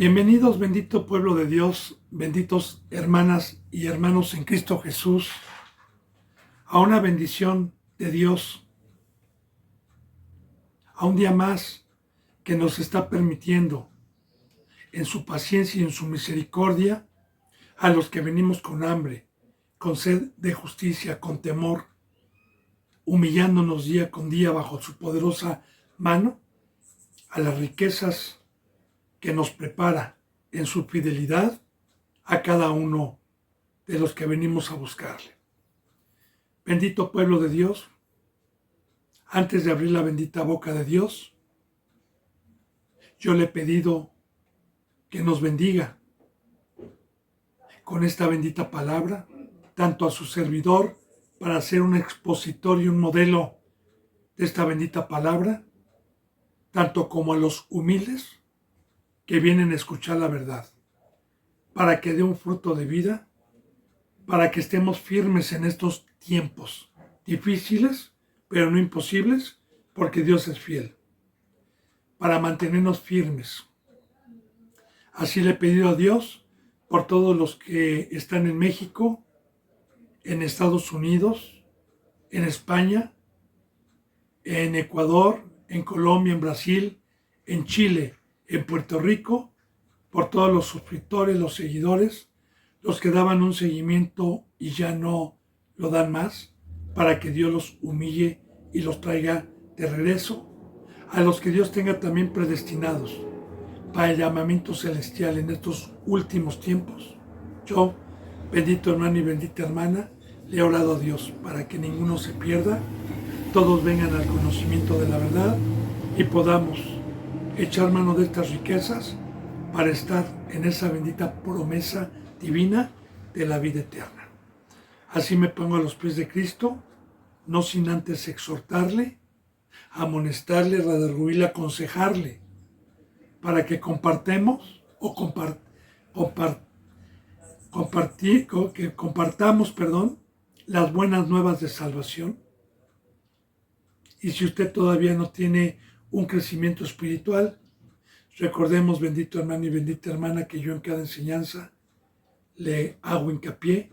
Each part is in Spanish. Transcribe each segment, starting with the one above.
Bienvenidos, bendito pueblo de Dios, benditos hermanas y hermanos en Cristo Jesús, a una bendición de Dios, a un día más que nos está permitiendo, en su paciencia y en su misericordia, a los que venimos con hambre, con sed de justicia, con temor, humillándonos día con día bajo su poderosa mano, a las riquezas que nos prepara en su fidelidad a cada uno de los que venimos a buscarle. Bendito pueblo de Dios, antes de abrir la bendita boca de Dios, yo le he pedido que nos bendiga con esta bendita palabra, tanto a su servidor para ser un expositor y un modelo de esta bendita palabra, tanto como a los humildes que vienen a escuchar la verdad, para que dé un fruto de vida, para que estemos firmes en estos tiempos difíciles, pero no imposibles, porque Dios es fiel, para mantenernos firmes. Así le he pedido a Dios por todos los que están en México, en Estados Unidos, en España, en Ecuador, en Colombia, en Brasil, en Chile, en Puerto Rico, por todos los suscriptores, los seguidores, los que daban un seguimiento y ya no lo dan más, para que Dios los humille y los traiga de regreso, a los que Dios tenga también predestinados para el llamamiento celestial en estos últimos tiempos. Yo, bendito hermano y bendita hermana, le he orado a Dios para que ninguno se pierda, todos vengan al conocimiento de la verdad y podamos echar mano de estas riquezas para estar en esa bendita promesa divina de la vida eterna. Así me pongo a los pies de Cristo, no sin antes exhortarle, amonestarle, redarguirle, aconsejarle, para que compartamos que compartamos, las buenas nuevas de salvación. Y si usted todavía no tiene un crecimiento espiritual, recordemos, bendito hermano y bendita hermana, que yo en cada enseñanza le hago hincapié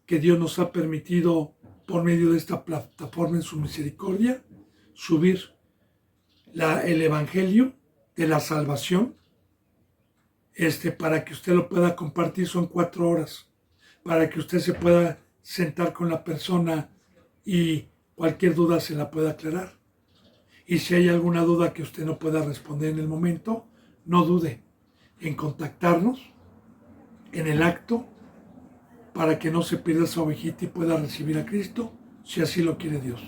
que Dios nos ha permitido, por medio de esta plataforma en su misericordia, subir el Evangelio de la salvación, para que usted lo pueda compartir. Son 4 horas, para que usted se pueda sentar con la persona y cualquier duda se la pueda aclarar. Y si hay alguna duda que usted no pueda responder en el momento, no dude en contactarnos en el acto para que no se pierda esa ovejita y pueda recibir a Cristo, si así lo quiere Dios.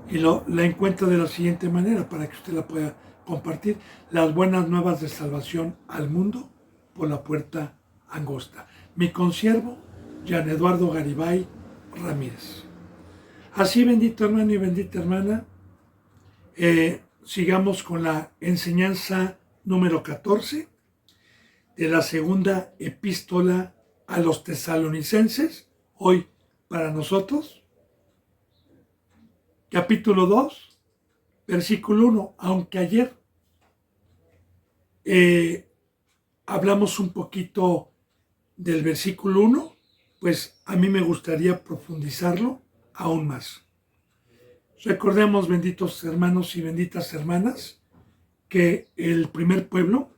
Y la encuentra de la siguiente manera para que usted la pueda compartir: las buenas nuevas de salvación al mundo por la puerta angosta. Mi consiervo, Jean Eduardo Garibay Ramírez. Así, bendito hermano y bendita hermana, sigamos con la enseñanza número 14 de la segunda epístola a los tesalonicenses, hoy para nosotros, capítulo 2, versículo 1, aunque ayer hablamos un poquito del versículo 1, pues a mí me gustaría profundizarlo aún más. Recordemos, benditos hermanos y benditas hermanas, que el pueblo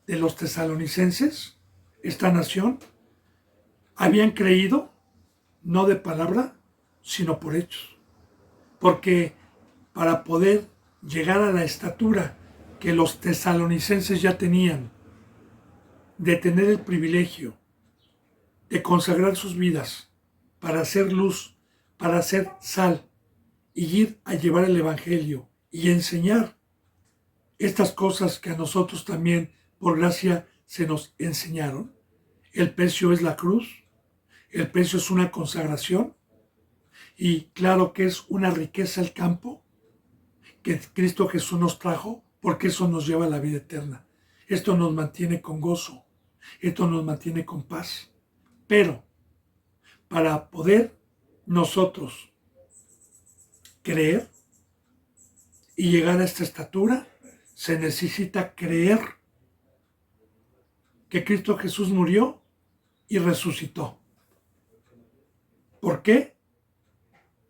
de los tesalonicenses, esta nación, habían creído no de palabra, sino por hechos. Porque para poder llegar a la estatura que los tesalonicenses ya tenían, de tener el privilegio de consagrar sus vidas para hacer luz, para hacer sal, y ir a llevar el Evangelio y enseñar estas cosas que a nosotros también, por gracia, se nos enseñaron. El precio es la cruz, el precio es una consagración, y claro que es una riqueza el campo que Cristo Jesús nos trajo, porque eso nos lleva a la vida eterna. Esto nos mantiene con gozo, esto nos mantiene con paz. Pero para poder nosotros creer y llegar a esta estatura, se necesita creer que Cristo Jesús murió y resucitó. ¿Por qué?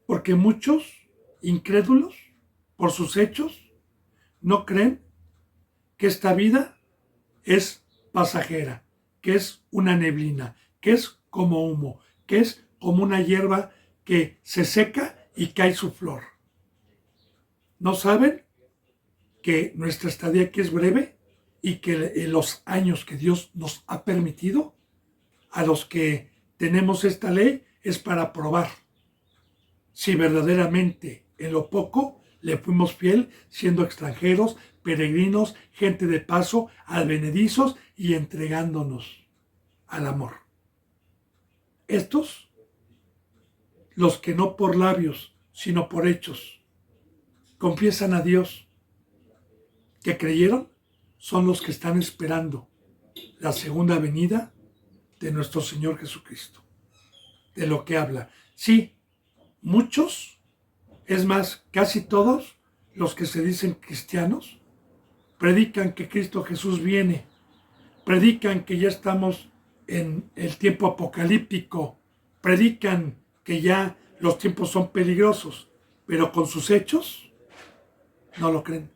Porque muchos incrédulos, por sus hechos, no creen que esta vida es pasajera, que es una neblina, que es como humo, que es como una hierba que se seca y cae su flor. ¿No saben que nuestra estadía aquí es breve y que los años que Dios nos ha permitido, a los que tenemos esta ley, es para probar si verdaderamente en lo poco le fuimos fiel, siendo extranjeros, peregrinos, gente de paso, advenedizos y entregándonos al amor? Estos, los que no por labios, sino por hechos, confiesan a Dios que creyeron, son los que están esperando la segunda venida de nuestro Señor Jesucristo. De lo que habla. Sí, muchos, es más, casi todos los que se dicen cristianos, predican que Cristo Jesús viene, predican que ya estamos en el tiempo apocalíptico, predican que ya los tiempos son peligrosos, pero con sus hechos no lo creen,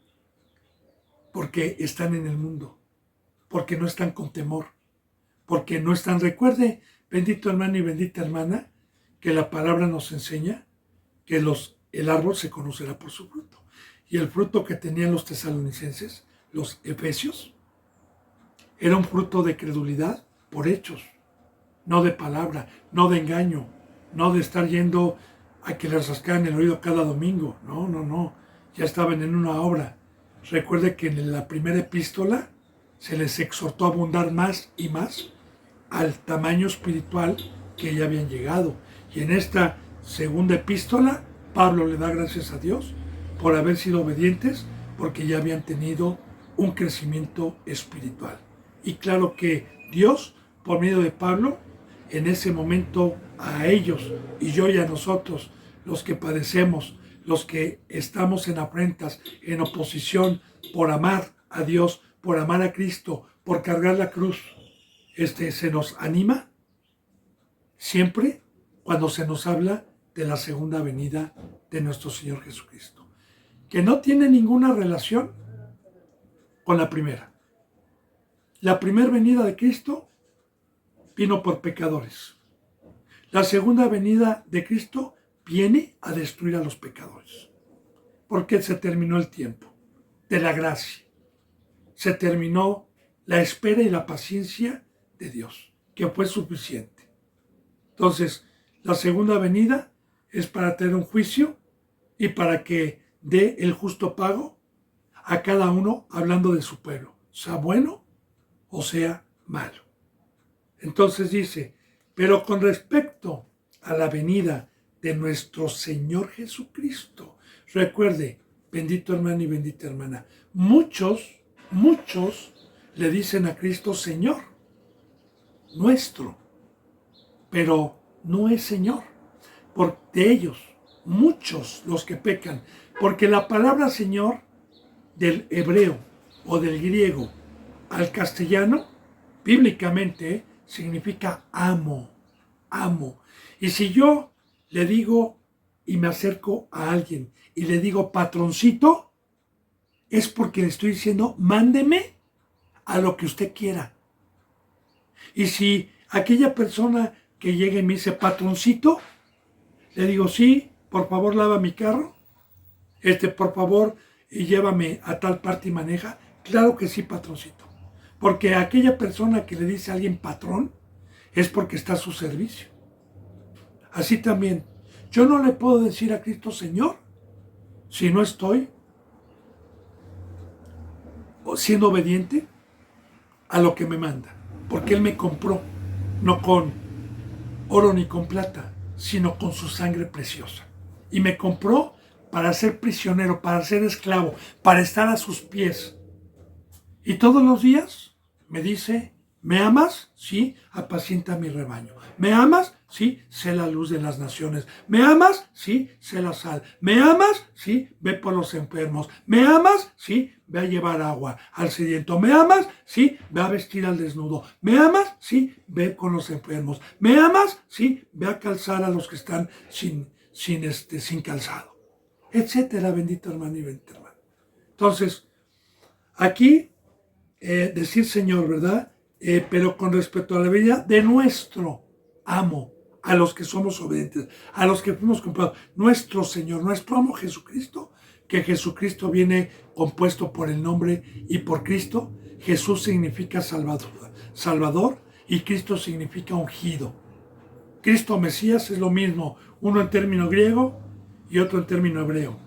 porque están en el mundo, porque no están con temor, porque no están. Recuerde, bendito hermano y bendita hermana, que la palabra nos enseña que el árbol se conocerá por su fruto. Y el fruto que tenían los tesalonicenses, los efesios, era un fruto de credulidad por hechos, no de palabra, no de engaño, no de estar yendo a que les rascaran el oído cada domingo. No. Ya estaban en una obra. Recuerde que en la primera epístola se les exhortó a abundar más y más al tamaño espiritual que ya habían llegado. Y en esta segunda epístola, Pablo le da gracias a Dios por haber sido obedientes, porque ya habían tenido un crecimiento espiritual. Y claro que Dios, por medio de Pablo, en ese momento a ellos y yo y a nosotros, los que padecemos, los que estamos en afrentas, en oposición, por amar a Dios, por amar a Cristo, por cargar la cruz, se nos anima siempre cuando se nos habla de la segunda venida de nuestro Señor Jesucristo, que no tiene ninguna relación con la primera. La primera venida de Cristo vino por pecadores. La segunda venida de Cristo viene a destruir a los pecadores, porque se terminó el tiempo de la gracia. Se terminó la espera y la paciencia de Dios, que fue suficiente. Entonces, la segunda venida es para tener un juicio y para que dé el justo pago a cada uno, hablando de su pueblo, sea bueno o sea malo. Entonces dice, pero con respecto a la venida de nuestro Señor Jesucristo, recuerde, bendito hermano y bendita hermana, muchos le dicen a Cristo Señor nuestro, pero no es Señor. De ellos, muchos los que pecan, porque la palabra Señor del hebreo o del griego al castellano, bíblicamente, significa amo. Y si yo le digo y me acerco a alguien y le digo patroncito, es porque le estoy diciendo, mándeme a lo que usted quiera. Y si aquella persona que llega y me dice patroncito, le digo, sí, por favor lava mi carro, por favor llévame a tal parte y maneja. Claro que sí, patroncito. Porque aquella persona que le dice a alguien patrón es porque está a su servicio. Así también, yo no le puedo decir a Cristo Señor si no estoy siendo obediente a lo que me manda. Porque Él me compró, no con oro ni con plata, sino con su sangre preciosa. Y me compró para ser prisionero, para ser esclavo, para estar a sus pies. Y todos los días me dice, ¿Me amas? Sí, apacienta mi rebaño. ¿Me amas? Sí, sé la luz de las naciones. ¿Me amas? Sí, sé la sal. ¿Me amas? Sí, ve por los enfermos. ¿Me amas? Sí, ve a llevar agua al sediento. ¿Me amas? Sí, ve a vestir al desnudo. ¿Me amas? Sí, ve con los enfermos. ¿Me amas? Sí, ve a calzar a los que están sin calzado. Etcétera, bendito hermano y bendita hermana. Entonces, aquí decir Señor, ¿verdad? Pero con respecto a la vida de nuestro amo, a los que somos obedientes, a los que fuimos comprados, nuestro Señor, nuestro amo Jesucristo, que Jesucristo viene compuesto por el nombre y por Cristo. Jesús significa Salvador y Cristo significa ungido. Cristo Mesías es lo mismo, uno en término griego y otro en término hebreo.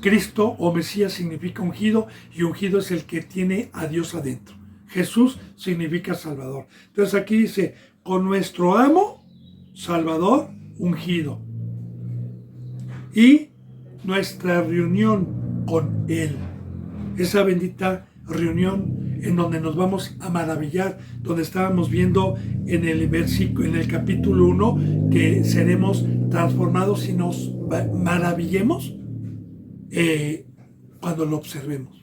Cristo o Mesías significa ungido y ungido es el que tiene a Dios adentro. Jesús significa Salvador. Entonces aquí dice, con nuestro amo, Salvador, ungido. Y nuestra reunión con Él. Esa bendita reunión en donde nos vamos a maravillar, donde estábamos viendo en el versículo, en el capítulo 1, que seremos transformados y nos maravillemos cuando lo observemos.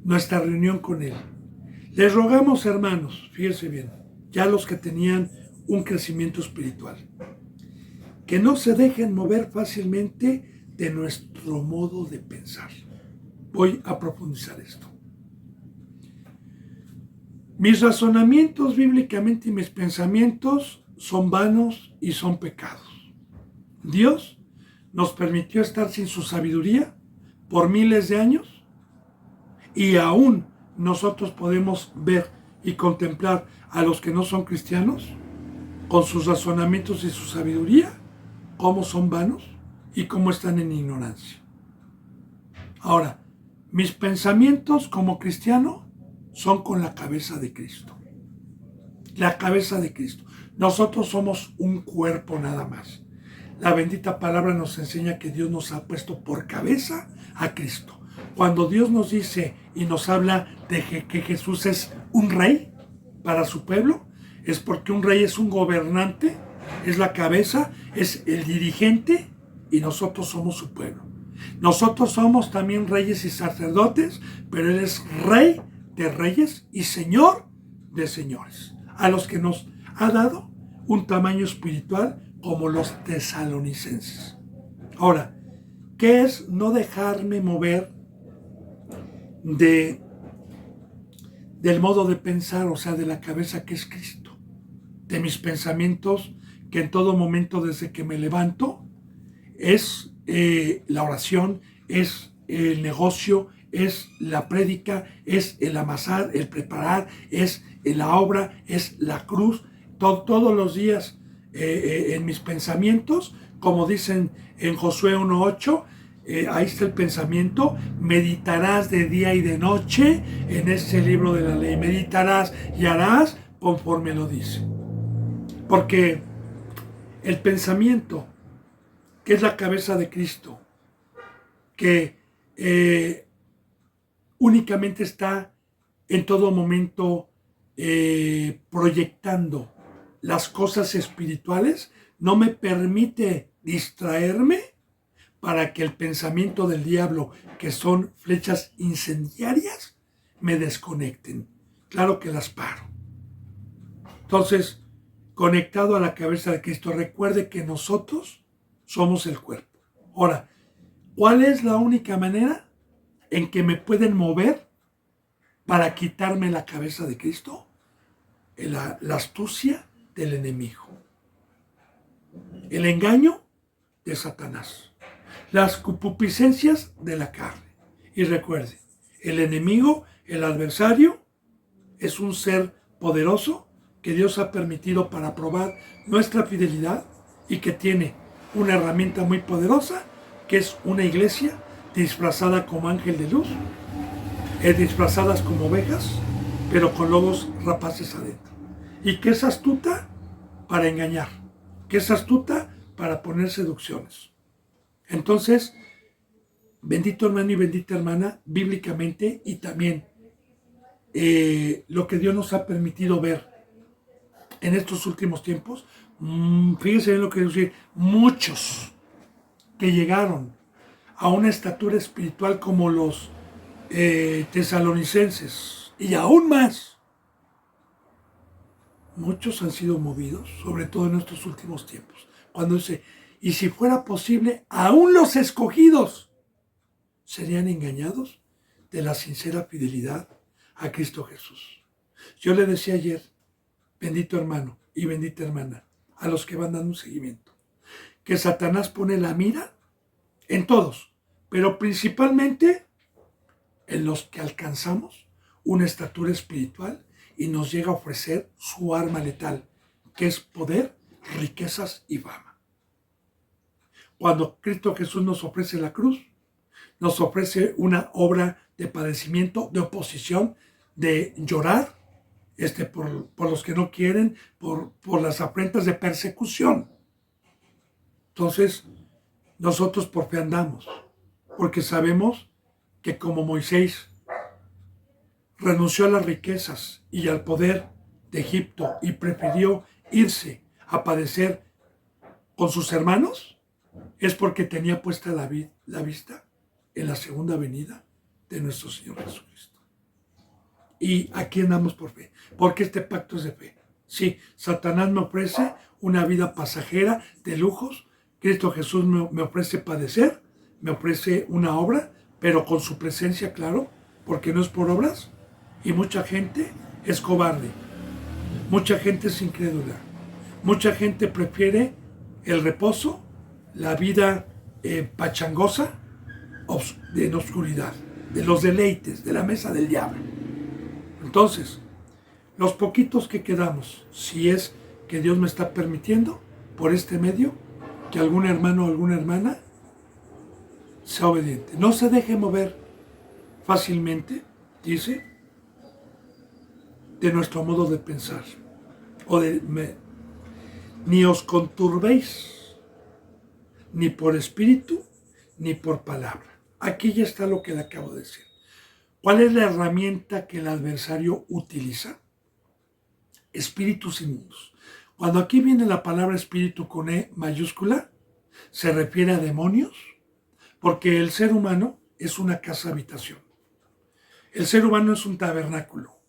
Nuestra reunión con Él. Les rogamos, hermanos, fíjense bien, ya los que tenían un crecimiento espiritual, que no se dejen mover fácilmente de nuestro modo de pensar. Voy a profundizar esto. Mis razonamientos bíblicamente y mis pensamientos son vanos y son pecados. Dios nos permitió estar sin su sabiduría por miles de años y aún nosotros podemos ver y contemplar a los que no son cristianos con sus razonamientos y su sabiduría, cómo son vanos y cómo están en ignorancia. Ahora, mis pensamientos como cristiano son con la cabeza de Cristo. La cabeza de Cristo. Nosotros somos un cuerpo nada más. La bendita palabra nos enseña que Dios nos ha puesto por cabeza a Cristo. Cuando Dios nos dice y nos habla de que Jesús es un rey para su pueblo, es porque un rey es un gobernante, es la cabeza, es el dirigente y nosotros somos su pueblo. Nosotros somos también reyes y sacerdotes, pero Él es rey de reyes y señor de señores, a los que nos ha dado un tamaño espiritual como los tesalonicenses. Ahora, ¿qué es no dejarme mover del modo de pensar, o sea, de la cabeza que es Cristo? De mis pensamientos, que en todo momento desde que me levanto es la oración, es el negocio, es la prédica, es el amasar, el preparar, es la obra, es la cruz. Todos los días en mis pensamientos, como dicen en Josué 1:8, ahí está el pensamiento: meditarás de día y de noche en este libro de la ley, meditarás y harás conforme lo dice. Porque el pensamiento, que es la cabeza de Cristo, que únicamente está en todo momento proyectando las cosas espirituales, no me permite distraerme para que el pensamiento del diablo, que son flechas incendiarias, me desconecten. Claro que las paro. Entonces, conectado a la cabeza de Cristo, recuerde que nosotros somos el cuerpo. Ahora, ¿cuál es la única manera en que me pueden mover para quitarme la cabeza de Cristo? La astucia del enemigo. El engaño de Satanás. Las concupiscencias de la carne. Y recuerde, el enemigo, el adversario, es un ser poderoso que Dios ha permitido para probar nuestra fidelidad y que tiene una herramienta muy poderosa, que es una iglesia disfrazada como ángel de luz, disfrazadas como ovejas, pero con lobos rapaces adentro. Y que es astuta para engañar, que es astuta para poner seducciones. Entonces, bendito hermano y bendita hermana, bíblicamente y también lo que Dios nos ha permitido ver en estos últimos tiempos. Fíjense bien lo que decir, muchos que llegaron a una estatura espiritual como los tesalonicenses y aún más, muchos han sido movidos, sobre todo en estos últimos tiempos, cuando dice, y si fuera posible, aún los escogidos serían engañados de la sincera fidelidad a Cristo Jesús. Yo le decía ayer, bendito hermano y bendita hermana, a los que van dando un seguimiento, que Satanás pone la mira en todos, pero principalmente en los que alcanzamos una estatura espiritual y nos llega a ofrecer su arma letal, que es poder, riquezas y fama. Cuando Cristo Jesús nos ofrece la cruz, nos ofrece una obra de padecimiento, de oposición, de llorar por los que no quieren, por las afrentas de persecución. Entonces, nosotros por fe andamos, porque sabemos que como Moisés renunció a las riquezas y al poder de Egipto y prefirió irse a padecer con sus hermanos, es porque tenía puesta la vista en la segunda venida de nuestro Señor Jesucristo. Y aquí andamos por fe, porque este pacto es de fe. Sí, Satanás me ofrece una vida pasajera de lujos, Cristo Jesús me ofrece padecer, me ofrece una obra, pero con su presencia, claro, porque no es por obras. Y mucha gente es cobarde, mucha gente es incrédula, mucha gente prefiere el reposo, la vida pachangosa en oscuridad, de los deleites, de la mesa del diablo. Entonces, los poquitos que quedamos, si es que Dios me está permitiendo, por este medio, que algún hermano o alguna hermana sea obediente. No se deje mover fácilmente, dice, de nuestro modo de pensar. Ni os conturbéis, ni por espíritu, ni por palabra. Aquí ya está lo que le acabo de decir. ¿Cuál es la herramienta que el adversario utiliza? Espíritus inmundos. Cuando aquí viene la palabra espíritu con E mayúscula, se refiere a demonios, porque el ser humano es una casa habitación. El ser humano es un tabernáculo.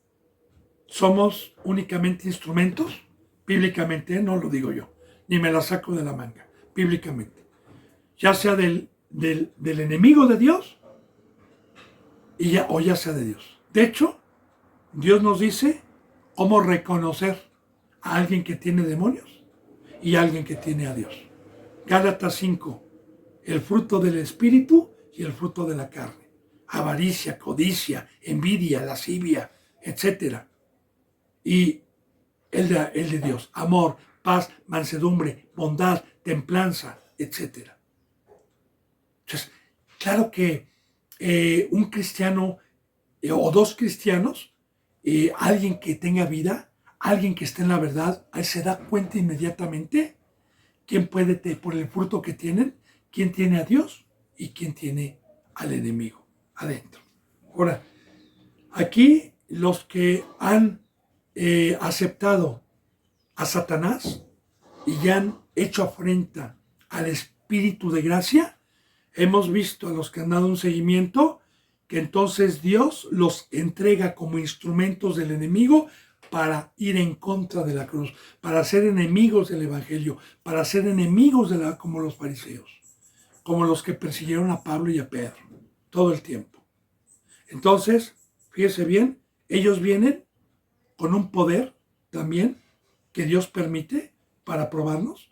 Somos únicamente instrumentos, bíblicamente, no lo digo yo, ni me la saco de la manga, bíblicamente. Ya sea del enemigo de Dios, o ya sea de Dios. De hecho, Dios nos dice cómo reconocer a alguien que tiene demonios y a alguien que tiene a Dios. Gálatas 5, el fruto del espíritu y el fruto de la carne. Avaricia, codicia, envidia, lascivia, etc. Y el de Dios, amor, paz, mansedumbre, bondad, templanza, etc. Entonces, claro que un cristiano o dos cristianos, alguien que tenga vida, alguien que esté en la verdad, se da cuenta inmediatamente quién puede, por el fruto que tienen, quién tiene a Dios y quién tiene al enemigo adentro. Ahora, aquí los que han aceptado a Satanás y ya han hecho afrenta al Espíritu de gracia, hemos visto a los que han dado un seguimiento que entonces Dios los entrega como instrumentos del enemigo para ir en contra de la cruz, para ser enemigos del Evangelio, para ser enemigos como los fariseos, como los que persiguieron a Pablo y a Pedro todo el tiempo. Entonces, fíjese bien, ellos vienen con un poder también que Dios permite para probarnos,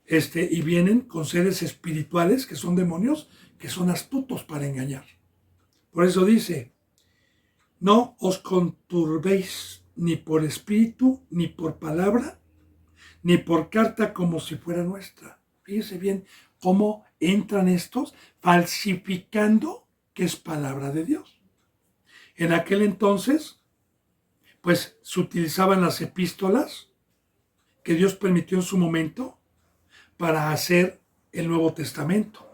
y vienen con seres espirituales que son demonios, que son astutos para engañar. Por eso dice, no os conturbéis ni por espíritu, ni por palabra, ni por carta como si fuera nuestra. Fíjese bien cómo entran estos falsificando que es palabra de Dios. En aquel entonces, pues se utilizaban las epístolas que Dios permitió en su momento para hacer el Nuevo Testamento.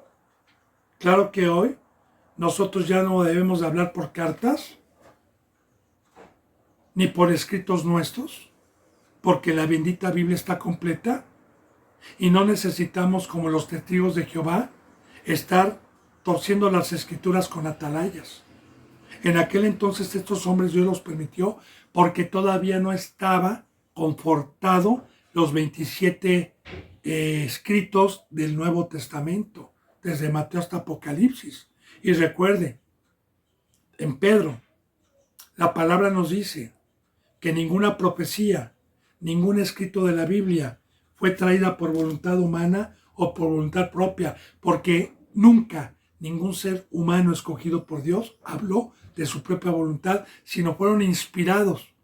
Claro que hoy nosotros ya no debemos de hablar por cartas, ni por escritos nuestros, porque la bendita Biblia está completa y no necesitamos, como los testigos de Jehová, estar torciendo las escrituras con atalayas. En aquel entonces estos hombres Dios los permitió porque todavía no estaba confortado los 27 escritos del Nuevo Testamento, desde Mateo hasta Apocalipsis. Y recuerde, en Pedro, la palabra nos dice que ninguna profecía, ningún escrito de la Biblia fue traída por voluntad humana o por voluntad propia, porque nunca ningún ser humano escogido por Dios habló de su propia voluntad, sino fueron inspirados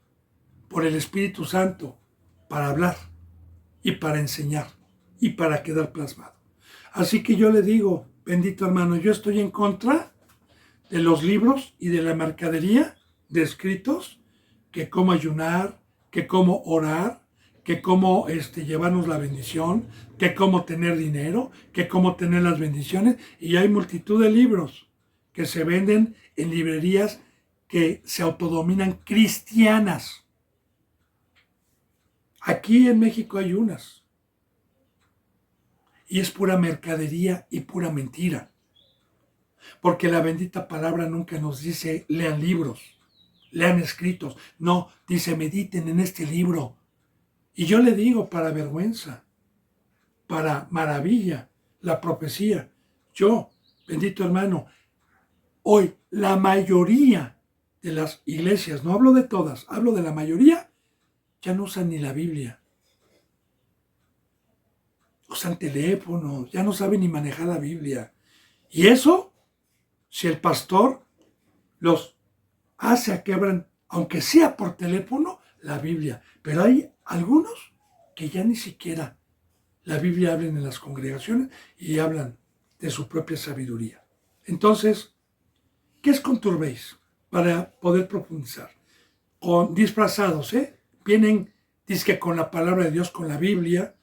por el Espíritu Santo para hablar y para enseñar y para quedar plasmado. Así que yo le digo, bendito hermano, yo estoy en contra de los libros y de la mercadería de escritos, que cómo ayunar, que cómo orar, que cómo llevarnos la bendición, que cómo tener dinero, que cómo tener las bendiciones. Y hay multitud de libros que se venden en librerías que se autodominan cristianas. Aquí en México hay unas. Y es pura mercadería y pura mentira. Porque la bendita palabra nunca nos dice lean libros, lean escritos. No, dice mediten en este libro. Y yo le digo para vergüenza, para maravilla, la profecía. Yo, bendito hermano, hoy la mayoría de las iglesias, no hablo de todas, hablo de la mayoría, ya no usan ni la Biblia. Usan teléfonos, ya no saben ni manejar la Biblia. Y eso, si el pastor los hace a que abran, aunque sea por teléfono, la Biblia. Pero hay algunos que ya ni siquiera la Biblia hablan en las congregaciones y hablan de su propia sabiduría. Entonces, ¿qué es conturbéis? Para poder profundizar. Con disfrazados, vienen, dizque con la palabra de Dios, con la Biblia,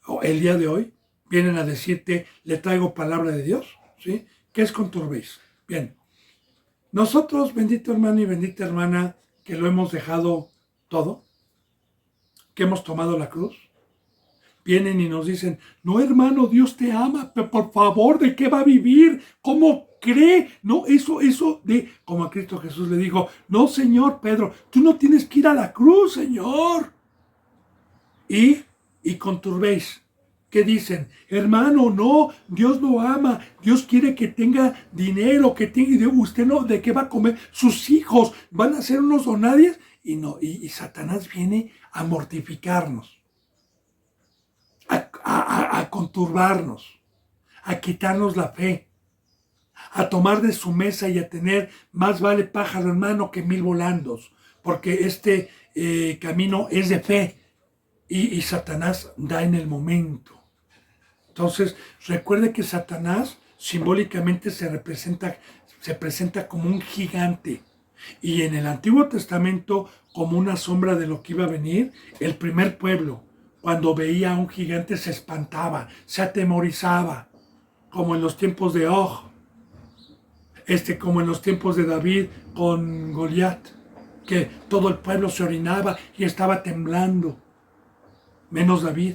o el día de hoy, vienen a decirte, le traigo palabra de Dios, ¿sí? ¿Qué es conturbéis? Bien, nosotros, bendito hermano y bendita hermana, que lo hemos dejado todo, que hemos tomado la cruz, vienen y nos dicen, no hermano, Dios te ama, pero por favor, ¿de qué va a vivir? ¿Cómo cree? No, eso de, como a Cristo Jesús le dijo, no Señor Pedro, tú no tienes que ir a la cruz, Señor. Y conturbéis. ¿Qué dicen? Hermano, no, Dios lo ama, Dios quiere que tenga dinero, que tenga, usted no, ¿de qué va a comer? Sus hijos van a ser unos donadies. Y no, y Satanás viene a mortificarnos, a conturbarnos, a quitarnos la fe, a tomar de su mesa y a tener más vale pájaro en mano que 1000 volandos, porque este camino es de fe y Satanás da en el momento. Entonces, recuerde que Satanás simbólicamente se presenta como un gigante. Y en el Antiguo Testamento, como una sombra de lo que iba a venir, el primer pueblo, cuando veía a un gigante, se espantaba, se atemorizaba, como en los tiempos de Og, como en los tiempos de David con Goliat, que todo el pueblo se orinaba y estaba temblando, menos David.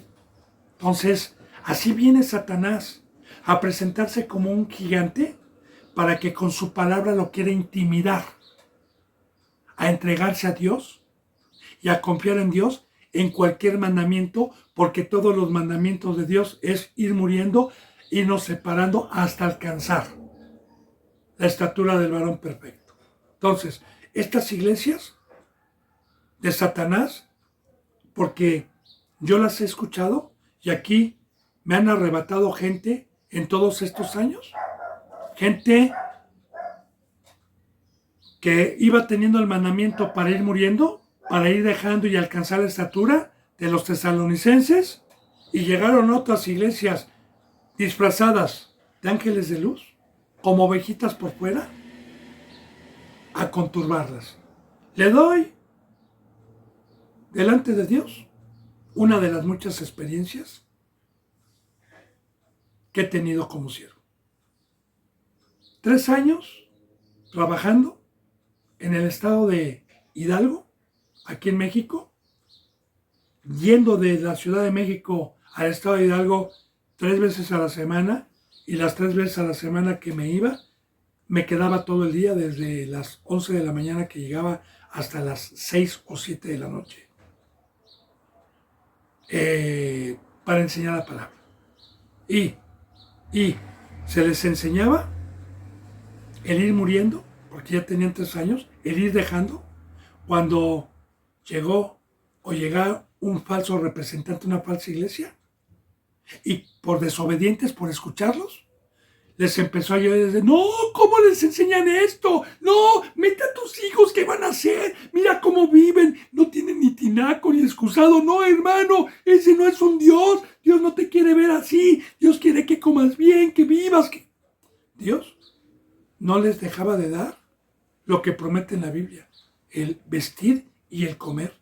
Entonces, así viene Satanás a presentarse como un gigante para que con su palabra lo quiera intimidar, a entregarse a Dios y a confiar en Dios en cualquier mandamiento, porque todos los mandamientos de Dios es ir muriendo, irnos separando hasta alcanzar la estatura del varón perfecto. Entonces, estas iglesias de Satanás, porque yo las he escuchado y aquí me han arrebatado gente en todos estos años, gente que iba teniendo el mandamiento para ir muriendo, para ir dejando y alcanzar la estatura de los tesalonicenses, y llegaron otras iglesias disfrazadas de ángeles de luz, como ovejitas por fuera, a conturbarlas. Le doy, delante de Dios, una de las muchas experiencias que he tenido como siervo. 3 años trabajando en el estado de Hidalgo, aquí en México, yendo de la Ciudad de México al estado de Hidalgo 3 veces a la semana, y las 3 veces a la semana que me iba, me quedaba todo el día, desde las 11 de la mañana que llegaba hasta las 6 o 7 de la noche, para enseñar la palabra. Y se les enseñaba el ir muriendo, porque ya tenían 3 años, el ir dejando, cuando llegó o llegaba un falso representante, una falsa iglesia, y por desobedientes, por escucharlos, les empezó a llover desde, no, ¿cómo les enseñan esto? No, mete a tus hijos, ¿qué van a hacer? Mira cómo viven, no tienen ni tinaco ni excusado. No, hermano, ese no es un Dios. Dios no te quiere ver así. Dios quiere que comas bien, que vivas. Dios no les dejaba de dar lo que promete en la Biblia, el vestir y el comer.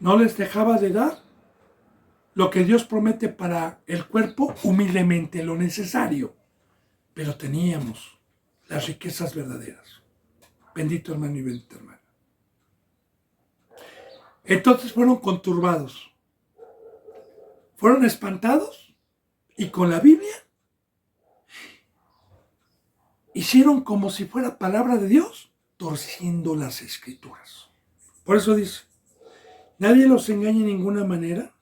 No les dejaba de dar lo que Dios promete para el cuerpo humildemente, lo necesario. Pero teníamos las riquezas verdaderas. Bendito hermano y bendita hermana. Entonces fueron conturbados, fueron espantados, y con la Biblia hicieron como si fuera palabra de Dios, torciendo las escrituras. Por eso dice, nadie los engañe de ninguna manera,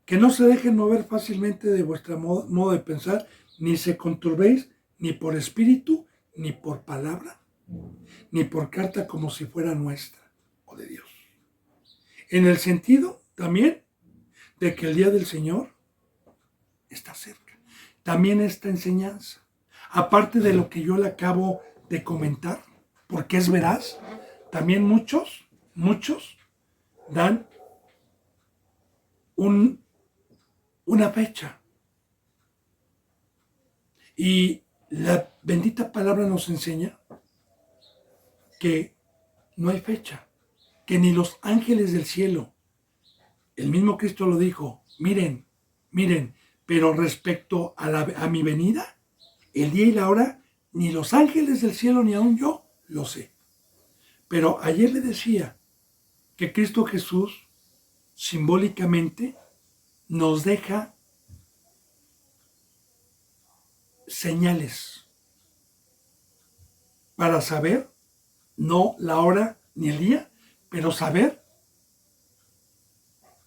que no se dejen mover fácilmente de vuestro modo de pensar, ni se conturbéis ni por espíritu, ni por palabra, ni por carta como si fuera nuestra o de Dios. En el sentido también de que el día del Señor está cerca. También esta enseñanza, aparte de lo que yo le acabo de comentar, porque es veraz, también muchos dan una fecha. Y la bendita palabra nos enseña que no hay fecha, que ni los ángeles del cielo, el mismo Cristo lo dijo, miren, pero respecto a mi venida, el día y la hora, ni los ángeles del cielo ni aún yo lo sé. Pero ayer le decía que Cristo Jesús simbólicamente nos deja señales para saber, no la hora ni el día, pero saber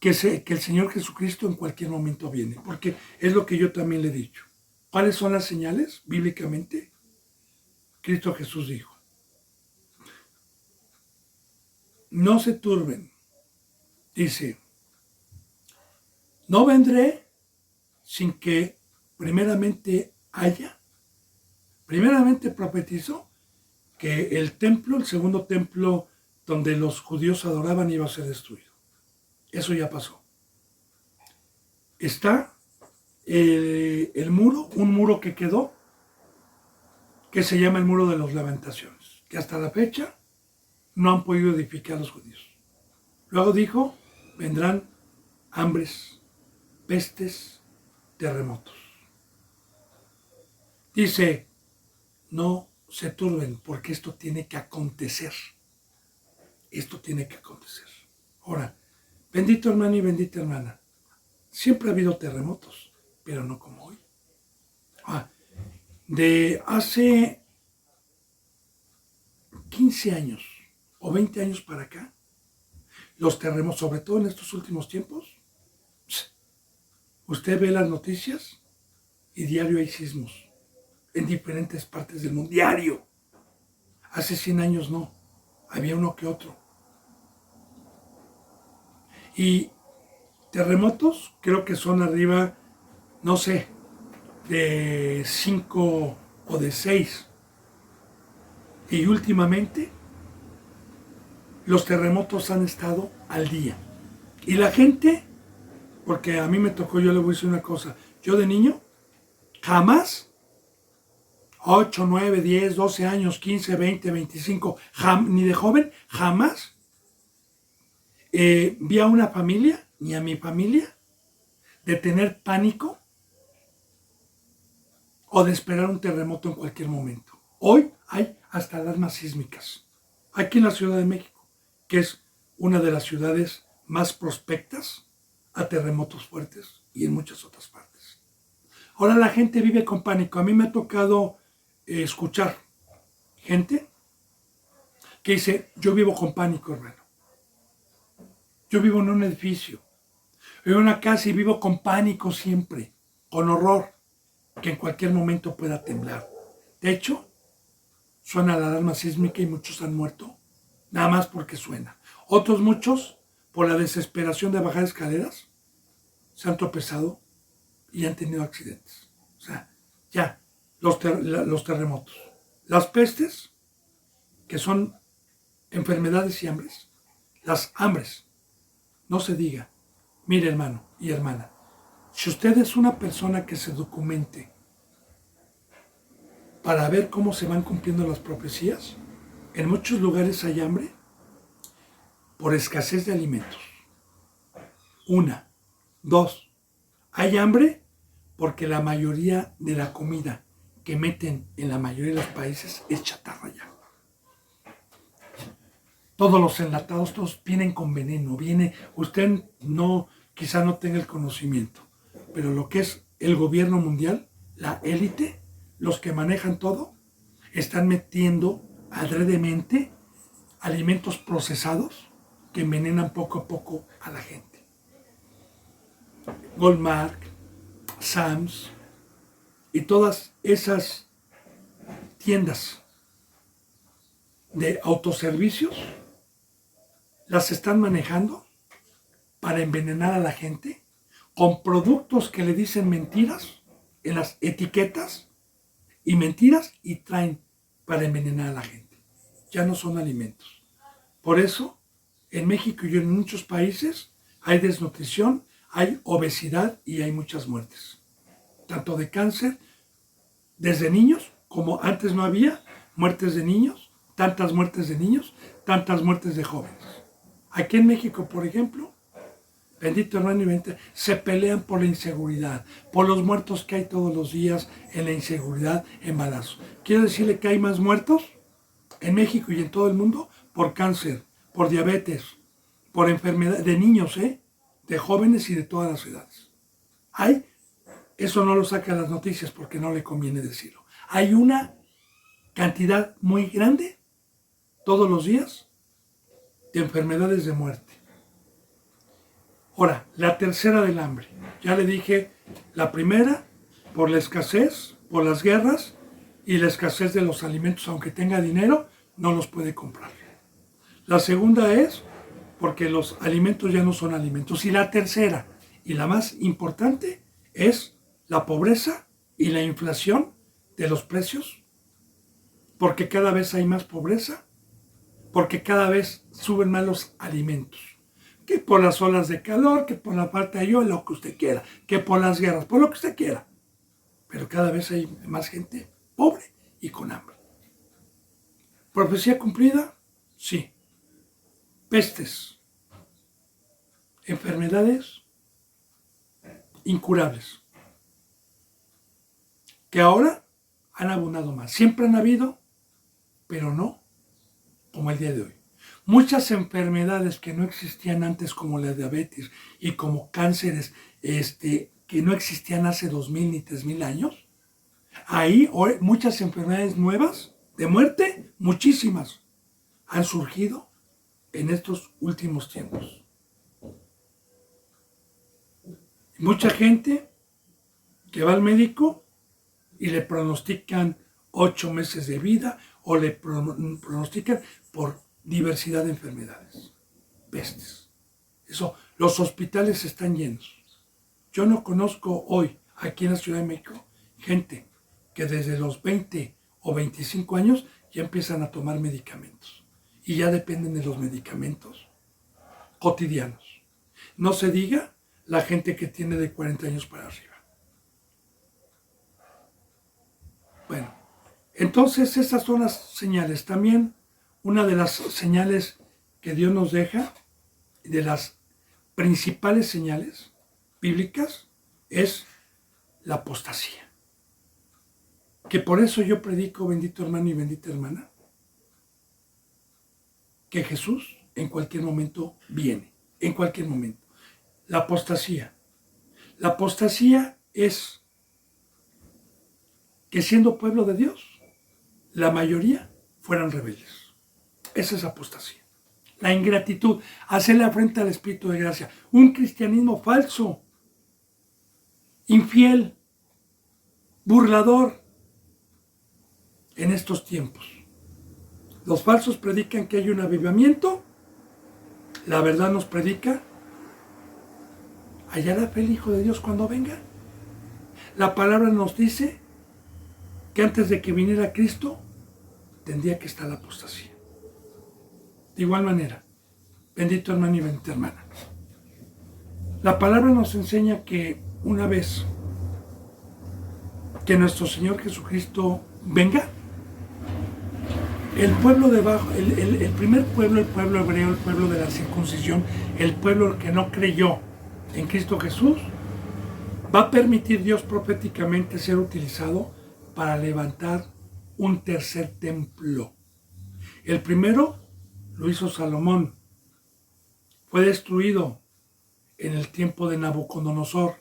que el Señor Jesucristo en cualquier momento viene, porque es lo que yo también le he dicho. ¿Cuáles son las señales bíblicamente? Cristo Jesús dijo, no se turben, dice, no vendré sin que primeramente profetizó que el templo, el segundo templo donde los judíos adoraban, iba a ser destruido. Eso ya pasó. Está el muro, un muro que quedó, que se llama el muro de las lamentaciones, que hasta la fecha no han podido edificar los judíos. Luego dijo, vendrán hambres, pestes, terremotos. Dice, no se turben porque esto tiene que acontecer. Esto tiene que acontecer. Ahora, bendito hermano y bendita hermana, siempre ha habido terremotos, pero no como hoy. De hace 15 años o 20 años para acá, los terremotos, sobre todo en estos últimos tiempos, usted ve las noticias y diario hay sismos en diferentes partes del mundo. Diario. Hace 100 años no, había uno que otro. Y terremotos creo que son arriba, no sé, de 5 o de 6. Y últimamente los terremotos han estado al día. Y la gente, porque a mí me tocó, yo le voy a decir una cosa, yo de niño jamás, 8, 9, 10, 12 años, 15, 20, 25, ni de joven, jamás vi a una familia, ni a mi familia, de tener pánico o de esperar un terremoto en cualquier momento. Hoy hay hasta alarmas sísmicas. aquí en la Ciudad de México, que es una de las ciudades más prospectas a terremotos fuertes y en muchas otras partes. Ahora la gente vive con pánico. A mí me ha tocado escuchar gente que dice, yo vivo con pánico, hermano. Yo vivo en un edificio, vivo en una casa y vivo con pánico siempre, con horror, que en cualquier momento pueda temblar. De hecho, suena la alarma sísmica y muchos han muerto, nada más porque suena. Otros muchos, por la desesperación de bajar escaleras, se han tropezado y han tenido accidentes. O sea, ya, los terremotos. Las pestes, que son enfermedades y hambres. Las hambres, no se diga. Mire, hermano y hermana, si usted es una persona que se documente para ver cómo se van cumpliendo las profecías, en muchos lugares hay hambre por escasez de alimentos. Una. Dos. Hay hambre porque la mayoría de la comida que meten en la mayoría de los países es chatarra ya. Todos los enlatados, todos vienen con veneno, usted no, quizá no tenga el conocimiento, pero lo que es el gobierno mundial, la élite, los que manejan todo, están metiendo adredemente alimentos procesados que envenenan poco a poco a la gente. Goldmark, Sam's y todas esas tiendas de autoservicios las están manejando para envenenar a la gente con productos que le dicen mentiras en las etiquetas y mentiras y traen para envenenar a la gente. Ya no son alimentos. Por eso, en México y en muchos países hay desnutrición, hay obesidad y hay muchas muertes. Tanto de cáncer, desde niños, como antes no había muertes de niños, tantas muertes de niños, tantas muertes de jóvenes. Aquí en México, por ejemplo, bendito hermano y bendita, se pelean por la inseguridad, por los muertos que hay todos los días en la inseguridad, en balazos. Quiero decirle que hay más muertos en México y en todo el mundo por cáncer, por diabetes, por enfermedad de niños, de jóvenes y de todas las edades. Eso no lo saca las noticias porque no le conviene decirlo. Hay una cantidad muy grande todos los días de enfermedades de muerte. Ahora, la tercera del hambre. Ya le dije, la primera, por la escasez, por las guerras y la escasez de los alimentos, aunque tenga dinero, no los puede comprar. La segunda es porque los alimentos ya no son alimentos. Y la tercera, y la más importante, es la pobreza y la inflación de los precios, porque cada vez hay más pobreza, porque cada vez suben más los alimentos. Que por las olas de calor, que por la falta de lluvia, lo que usted quiera, que por las guerras, por lo que usted quiera. Pero cada vez hay más gente pobre y con hambre. ¿Profecía cumplida? Sí. Pestes, enfermedades incurables, que ahora han abundado más. Siempre han habido, pero no como el día de hoy. Muchas enfermedades que no existían antes, como la diabetes y como cánceres que no existían hace 2000 ni 3000 años, ahí hoy muchas enfermedades nuevas de muerte, muchísimas, han surgido en estos últimos tiempos. Mucha gente que va al médico y le pronostican 8 meses de vida o le pronostican por diversidad de enfermedades, pestes. Eso, los hospitales están llenos. Yo no conozco hoy, aquí en la Ciudad de México, gente que desde los 20 o 25 años ya empiezan a tomar medicamentos y ya dependen de los medicamentos cotidianos. No se diga la gente que tiene de 40 años para arriba. Bueno, entonces esas son las señales. También una de las señales que Dios nos deja, de las principales señales bíblicas, es la apostasía. Que por eso yo predico, bendito hermano y bendita hermana, que Jesús en cualquier momento viene, en cualquier momento. La apostasía. La apostasía es que siendo pueblo de Dios, la mayoría fueran rebeldes. Esa es apostasía. La ingratitud, hacerle afrenta al Espíritu de gracia. Un cristianismo falso, infiel, burlador en estos tiempos. Los falsos predican que hay un avivamiento. La verdad nos predica: ¿hallará fe el Hijo de Dios cuando venga? La palabra nos dice que antes de que viniera Cristo, tendría que estar la apostasía. De igual manera, bendito hermano y bendita hermana, la palabra nos enseña que una vez que nuestro Señor Jesucristo venga, el pueblo debajo, el primer pueblo, el pueblo hebreo, el pueblo de la circuncisión, el pueblo que no creyó en Cristo Jesús, va a permitir Dios proféticamente ser utilizado para levantar un tercer templo. El primero lo hizo Salomón. Fue destruido en el tiempo de Nabucodonosor,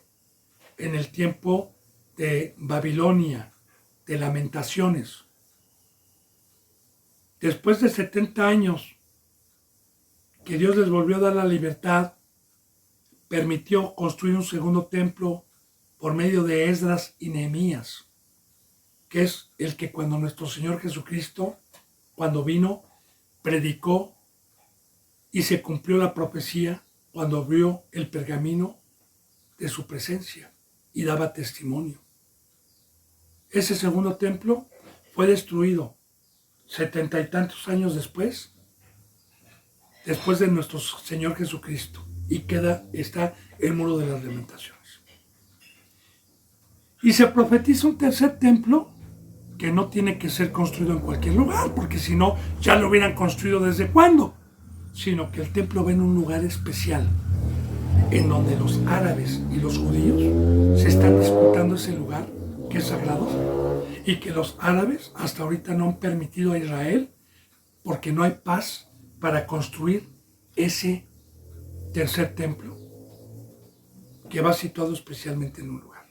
en el tiempo de Babilonia, de Lamentaciones. Después de 70 años que Dios les volvió a dar la libertad, permitió construir un segundo templo por medio de Esdras y Nehemías, que es el que cuando nuestro Señor Jesucristo, cuando vino, predicó y se cumplió la profecía cuando abrió el pergamino de su presencia y daba testimonio. Ese segundo templo fue destruido 70 y tantos años después de nuestro Señor Jesucristo, y está el muro de las lamentaciones. Y se profetiza un tercer templo que no tiene que ser construido en cualquier lugar, porque si no, ya lo hubieran construido desde cuándo, sino que el templo va en un lugar especial, en donde los árabes y los judíos se están disputando ese lugar que es sagrado, y que los árabes hasta ahorita no han permitido a Israel, porque no hay paz para construir ese tercer templo, que va situado especialmente en un lugar.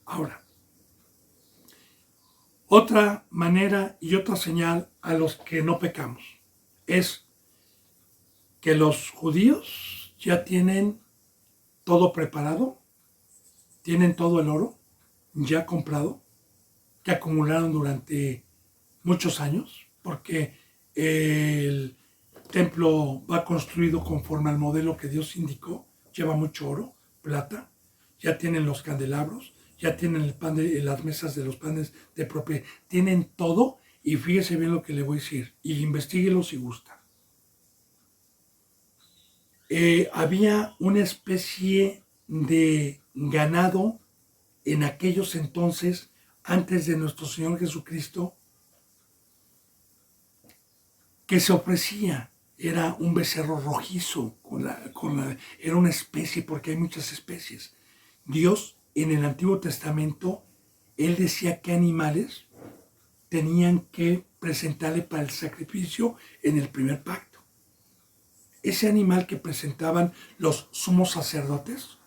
Ahora, otra manera y otra señal a los que no pecamos es que los judíos ya tienen todo preparado, tienen todo el oro ya comprado, que acumularon durante muchos años, porque el templo va construido conforme al modelo que Dios indicó, lleva mucho oro, plata, ya tienen los candelabros, ya tienen el pan las mesas de los panes de propiedad, tienen todo, y fíjese bien lo que le voy a decir, y investíguelo si gusta. Había una especie de ganado en aquellos entonces, antes de nuestro Señor Jesucristo, que se ofrecía. Era un becerro rojizo, era una especie, porque hay muchas especies. Dios, en el Antiguo Testamento, Él decía qué animales tenían que presentarle para el sacrificio en el primer pacto. Ese animal que presentaban los sumos sacerdotes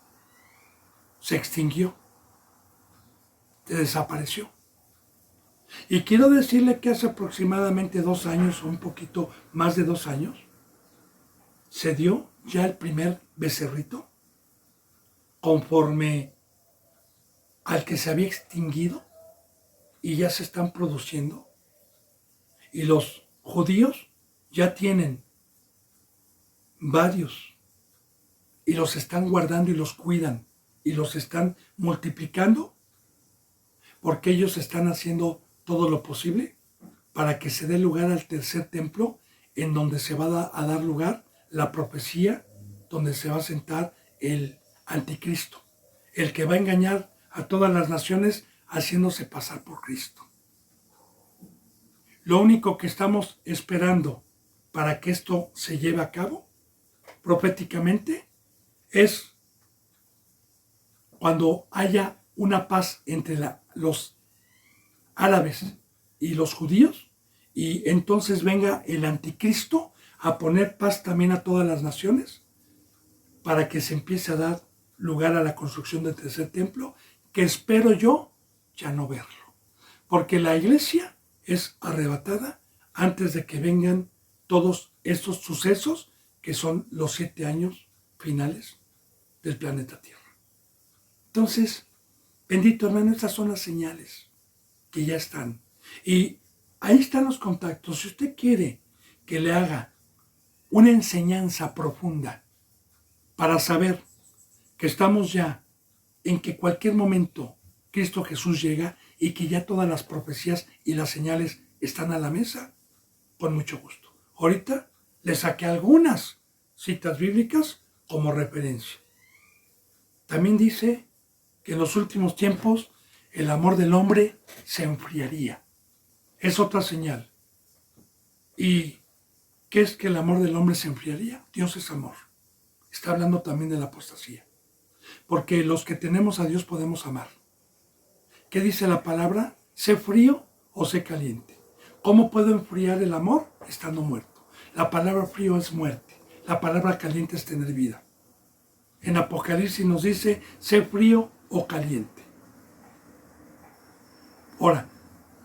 se extinguió, se desapareció. Y quiero decirle que hace aproximadamente 2 años, o un poquito más de 2 años, se dio ya el primer becerrito conforme al que se había extinguido, y ya se están produciendo. Y los judíos ya tienen varios, y los están guardando y los cuidan y los están multiplicando, porque ellos están haciendo todo lo posible para que se dé lugar al tercer templo, en donde se va a dar lugar la profecía, donde se va a sentar el anticristo, el que va a engañar a todas las naciones haciéndose pasar por Cristo. Lo único que estamos esperando para que esto se lleve a cabo proféticamente es cuando haya una paz entre los árabes y los judíos, y entonces venga el anticristo a poner paz también a todas las naciones, para que se empiece a dar lugar a la construcción del tercer templo, que espero yo ya no verlo. Porque la iglesia es arrebatada antes de que vengan todos estos sucesos que son los 7 años finales del planeta Tierra. Entonces, bendito hermano, estas son las señales que ya están. Y ahí están los contactos. Si usted quiere que le haga una enseñanza profunda para saber que estamos ya en que cualquier momento Cristo Jesús llega y que ya todas las profecías y las señales están a la mesa, con mucho gusto. Ahorita le saqué algunas citas bíblicas como referencia. También dice que en los últimos tiempos el amor del hombre se enfriaría. Es otra señal. ¿Y qué es que el amor del hombre se enfriaría? Dios es amor. Está hablando también de la apostasía. Porque los que tenemos a Dios podemos amar. ¿Qué dice la palabra? Sé frío o sé caliente. ¿Cómo puedo enfriar el amor? Estando muerto. La palabra frío es muerte. La palabra caliente es tener vida. En Apocalipsis nos dice, sé frío o caliente. Ahora,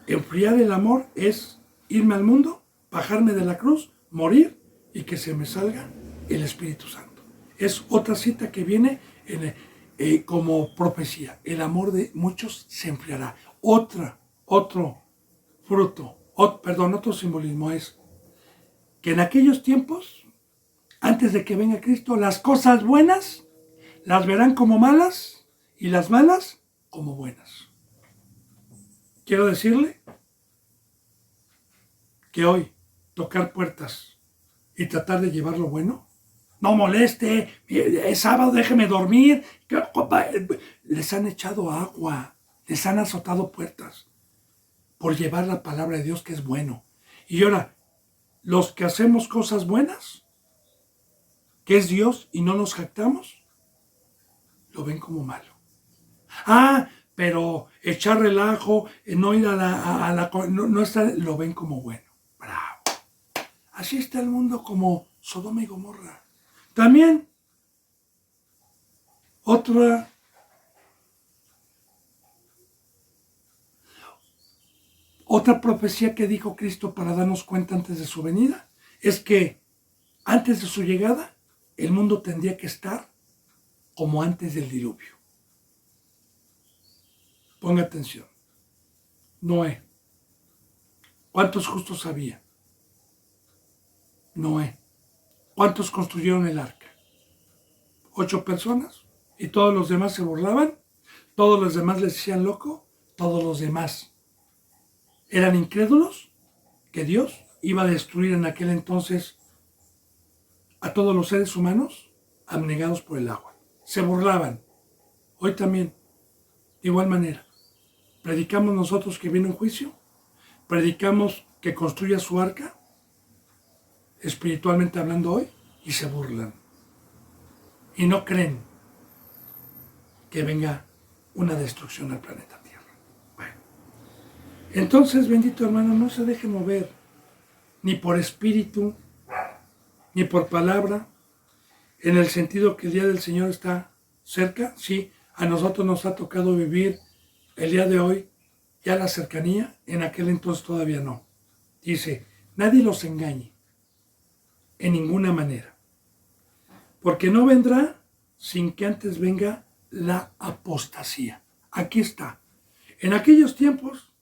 enfriar el amor es irme al mundo, bajarme de la cruz, morir y que se me salga el Espíritu Santo. Es otra cita que viene como profecía. El amor de muchos se enfriará. Otro fruto, otro simbolismo es que en aquellos tiempos, antes de que venga Cristo, las cosas buenas las verán como malas y las malas como buenas. Quiero decirle que hoy tocar puertas y tratar de llevar lo bueno, no moleste, es sábado, déjeme dormir, les han echado agua, les han azotado puertas por llevar la palabra de Dios que es bueno. Y ahora, los que hacemos cosas buenas, que es Dios y no nos jactamos, lo ven como malo. Pero echar relajo, no ir no estar, lo ven como bueno. Bravo. Así está el mundo como Sodoma y Gomorra. También otra profecía que dijo Cristo para darnos cuenta antes de su venida es que antes de su llegada el mundo tendría que estar como antes del diluvio. Ponga atención. Noé. ¿Cuántos justos había? Noé. ¿Cuántos construyeron el arca? 8 personas. ¿Y todos los demás se burlaban? ¿Todos los demás les decían loco? ¿Todos los demás eran incrédulos? ¿Que Dios iba a destruir en aquel entonces a todos los seres humanos abnegados por el agua? Se burlaban. Hoy también, de igual manera. Predicamos nosotros que viene un juicio. Predicamos que construya su arca, espiritualmente hablando hoy, y se burlan. Y no creen que venga una destrucción al planeta Tierra. Bueno, entonces, bendito hermano, no se deje mover, ni por espíritu, ni por palabra, en el sentido que el día del Señor está cerca. Sí, a nosotros nos ha tocado vivir el día de hoy ya la cercanía, en aquel entonces todavía no. Dice, nadie los engañe, en ninguna manera, porque no vendrá sin que antes venga la apostasía. Aquí está. En aquellos tiempos,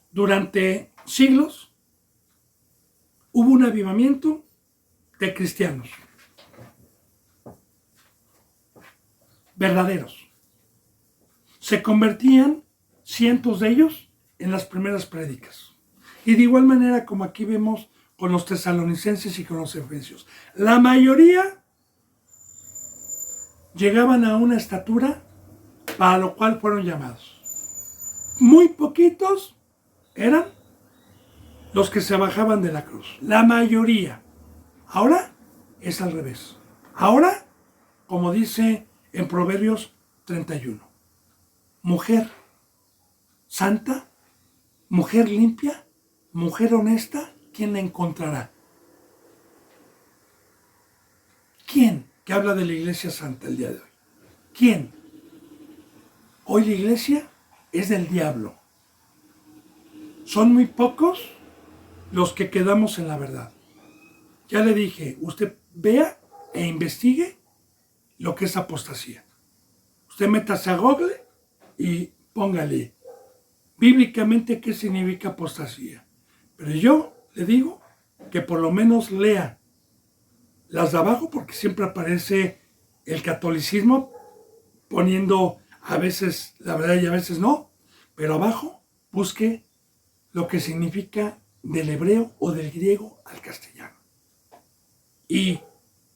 durante siglos, hubo un avivamiento de cristianos verdaderos. Se convertían cientos de ellos en las primeras prédicas. Y de igual manera como aquí vemos con los tesalonicenses y con los efesios. La mayoría llegaban a una estatura para lo cual fueron llamados. Muy poquitos eran los que se bajaban de la cruz. La mayoría. Ahora es al revés. Ahora, como dice en Proverbios 31, mujer santa, mujer limpia, mujer honesta, ¿quién la encontrará? ¿Quién que habla de la Iglesia Santa el día de hoy? ¿Quién? Hoy la Iglesia es del diablo. Son muy pocos los que quedamos en la verdad. Ya le dije, usted vea e investigue lo que es apostasía. Usted métase a Google y póngale bíblicamente qué significa apostasía. Pero yo le digo que por lo menos lea las de abajo, porque siempre aparece el catolicismo poniendo a veces la verdad y a veces no, pero abajo busque lo que significa del hebreo o del griego al castellano. Y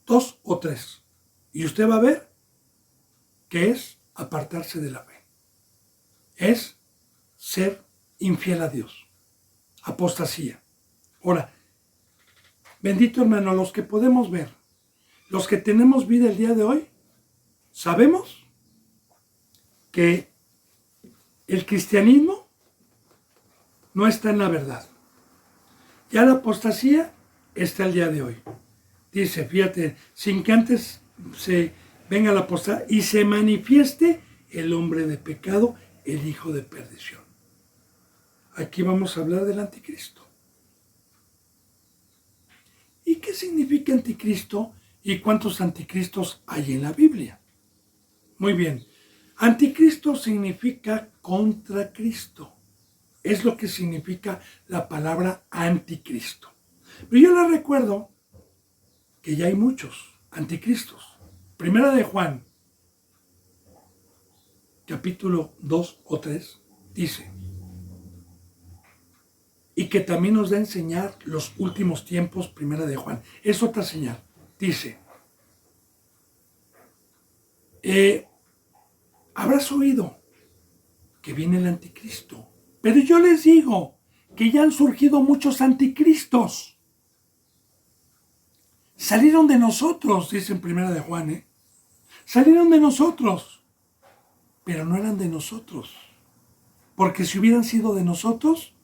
2 o 3. Y usted va a ver que es apartarse de la fe. Es ser infiel a Dios. Apostasía. Ahora, bendito hermano, los que podemos ver, los que tenemos vida el día de hoy, sabemos que el cristianismo no está en la verdad. Ya la apostasía está el día de hoy. Dice, fíjate, sin que antes se venga la apostasía y se manifieste el hombre de pecado, el hijo de perdición. Aquí vamos a hablar del anticristo. ¿Y qué significa anticristo y cuántos anticristos hay en la Biblia? Muy bien, anticristo significa contra Cristo. Es lo que significa la palabra anticristo. Pero yo les recuerdo que ya hay muchos anticristos. Primera de Juan, capítulo 2 o 3, dice, y que también nos da a enseñar los últimos tiempos, primera de Juan. Es otra señal. Dice, habrás oído que viene el anticristo, pero yo les digo que ya han surgido muchos anticristos. Salieron de nosotros, dice en primera de Juan, salieron de nosotros, pero no eran de nosotros. Porque si hubieran sido de nosotros,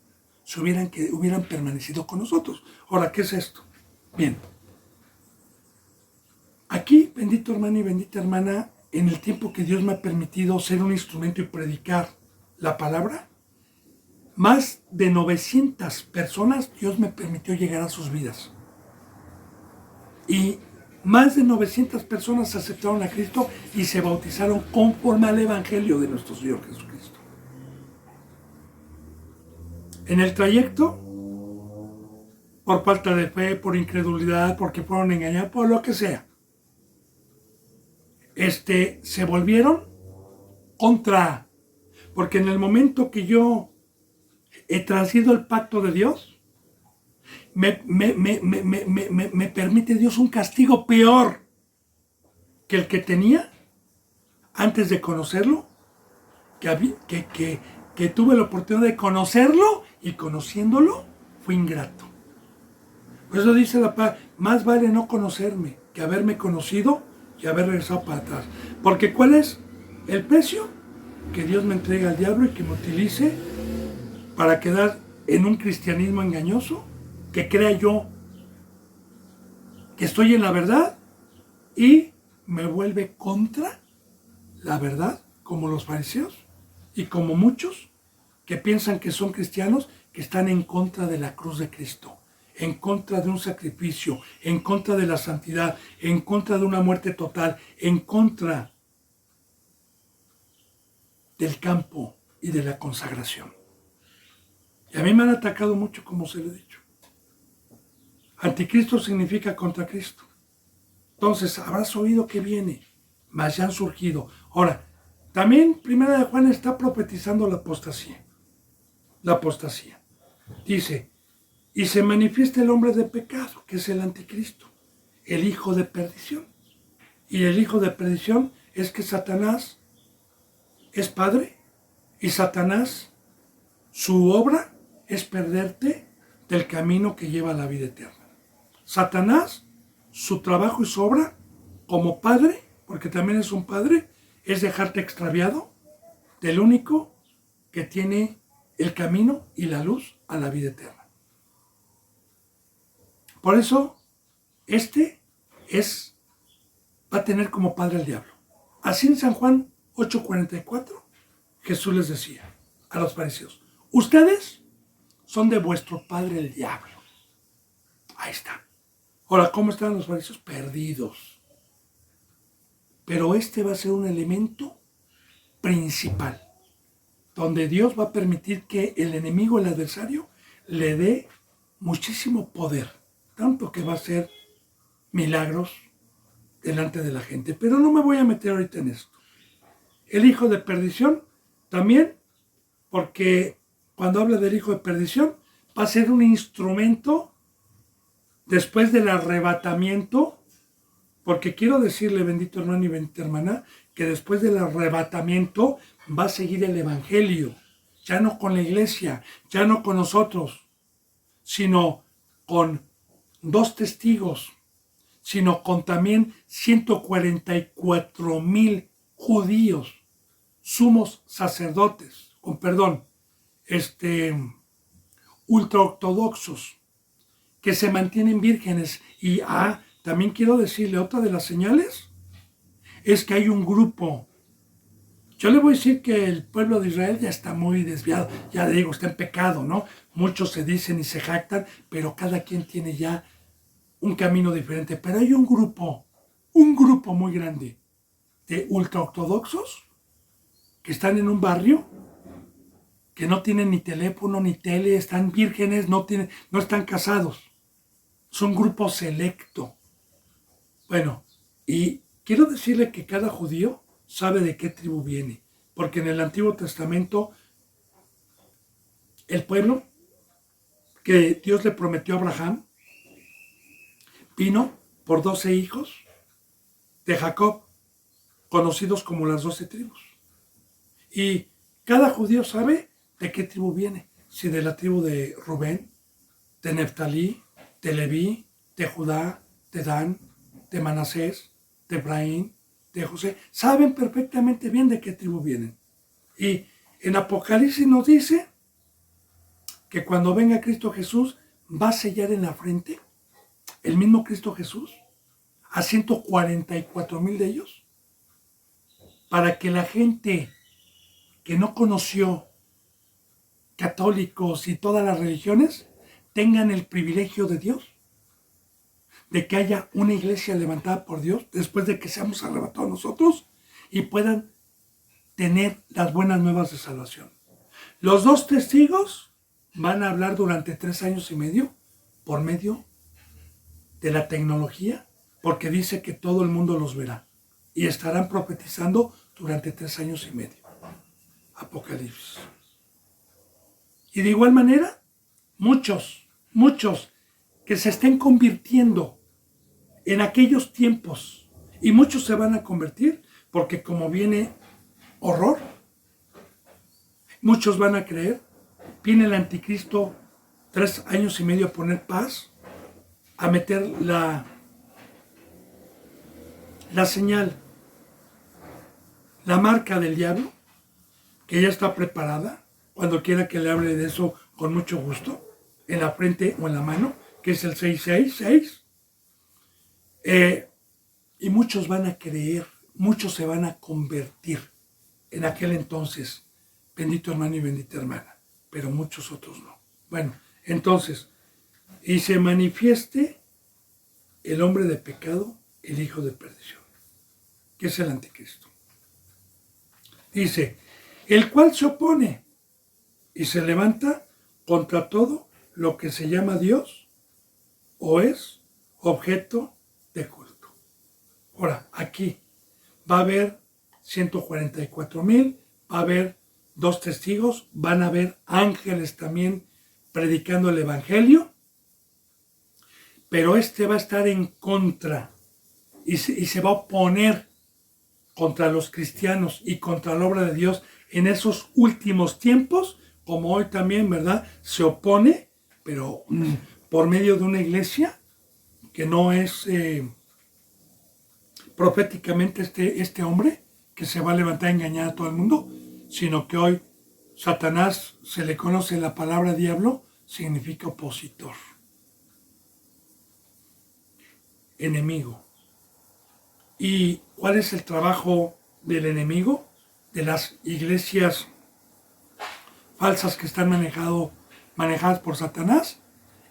hubieran permanecido con nosotros. Ahora, ¿qué es esto? Bien. Aquí, bendito hermano y bendita hermana, en el tiempo que Dios me ha permitido ser un instrumento y predicar la palabra, más de 900 personas Dios me permitió llegar a sus vidas. Y más de 900 personas aceptaron a Cristo y se bautizaron conforme al Evangelio de nuestro Señor Jesucristo. En el trayecto, por falta de fe, por incredulidad, porque fueron engañados, por lo que sea, se volvieron contra. Porque en el momento que yo he transgredido el pacto de Dios, me permite Dios un castigo peor que el que tenía antes de conocerlo, que tuve la oportunidad de conocerlo y conociéndolo fui ingrato. Por eso dice la palabra, más vale no conocerme que haberme conocido y haber regresado para atrás. Porque ¿cuál es el precio? Que Dios me entregue al diablo y que me utilice para quedar en un cristianismo engañoso, que crea yo que estoy en la verdad y me vuelve contra la verdad, como los fariseos y como muchos que piensan que son cristianos, que están en contra de la cruz de Cristo, en contra de un sacrificio, en contra de la santidad, en contra de una muerte total, en contra del campo y de la consagración. Y a mí me han atacado mucho, como se lo he dicho. Anticristo significa contra Cristo. Entonces, habrás oído que viene, mas ya han surgido. Ahora, también Primera de Juan está profetizando la apostasía. La apostasía. Dice, y se manifiesta el hombre de pecado, que es el anticristo, el hijo de perdición. Y el hijo de perdición es que Satanás es padre y Satanás, su obra es perderte del camino que lleva a la vida eterna. Satanás, su trabajo y su obra como padre, porque también es un padre, es dejarte extraviado del único que tiene el camino y la luz a la vida eterna. Por eso, va a tener como padre al diablo. Así en San Juan 8:44, Jesús les decía a los fariseos, ustedes son de vuestro padre el diablo. Ahí está. Ahora, ¿cómo están los fariseos? Perdidos. Pero va a ser un elemento principal, donde Dios va a permitir que el enemigo, el adversario, le dé muchísimo poder, tanto que va a hacer milagros delante de la gente. Pero no me voy a meter ahorita en esto. El hijo de perdición también, porque cuando habla del hijo de perdición, va a ser un instrumento después del arrebatamiento, porque quiero decirle, bendito hermano y bendita hermana, que después del arrebatamiento va a seguir el evangelio, ya no con la iglesia, ya no con nosotros, sino con 2 testigos, sino con también 144,000 judíos, sumos sacerdotes, ultraortodoxos, que se mantienen vírgenes. Y también quiero decirle, otra de las señales es que hay un grupo. Yo le voy a decir que el pueblo de Israel ya está muy desviado, ya digo, está en pecado, ¿no? Muchos se dicen y se jactan, pero cada quien tiene ya un camino diferente. Pero hay un grupo muy grande de ultraortodoxos que están en un barrio, que no tienen ni teléfono ni tele, están vírgenes, no están casados. Son un grupo selecto. Bueno, y quiero decirle que cada judío sabe de qué tribu viene, porque en el Antiguo Testamento el pueblo que Dios le prometió a Abraham vino por 12 hijos de Jacob, conocidos como las 12 tribus. Y cada judío sabe de qué tribu viene, si de la tribu de Rubén, de Neftalí, de Leví, de Judá, de Dan, de Manasés, de Efraín, de José. Saben perfectamente bien de qué tribu vienen. Y en Apocalipsis nos dice que cuando venga Cristo Jesús va a sellar en la frente el mismo Cristo Jesús a 144,000 de ellos, para que la gente que no conoció, católicos y todas las religiones, tengan el privilegio de Dios, de que haya una iglesia levantada por Dios después de que seamos arrebatados nosotros y puedan tener las buenas nuevas de salvación. Los 2 testigos van a hablar durante 3 años y medio por medio de la tecnología, porque dice que todo el mundo los verá y estarán profetizando durante 3 años y medio. Apocalipsis. Y de igual manera, muchos que se estén convirtiendo en aquellos tiempos, y muchos se van a convertir, porque como viene horror, muchos van a creer, viene el anticristo 3 años y medio a poner paz, a meter la señal, la marca del diablo, que ya está preparada, cuando quiera que le hable de eso con mucho gusto, en la frente o en la mano, que es el 666. Y muchos van a creer, muchos se van a convertir en aquel entonces, bendito hermano y bendita hermana, pero muchos otros no. Bueno, entonces, y se manifieste el hombre de pecado, el hijo de perdición, que es el anticristo. Dice, el cual se opone y se levanta contra todo lo que se llama Dios o es objeto de culto. Ahora, aquí va a haber 144,000, va a haber 2 testigos, van a haber ángeles también predicando el evangelio, pero va a estar en contra y se va a oponer contra los cristianos y contra la obra de Dios en esos últimos tiempos, como hoy también, ¿verdad? Se opone, pero por medio de una iglesia que no es proféticamente este hombre que se va a levantar a engañar a todo el mundo, sino que hoy Satanás se le conoce la palabra diablo, significa opositor. enemigo. ¿Y cuál es el trabajo del enemigo? De las iglesias falsas que están manejadas por Satanás,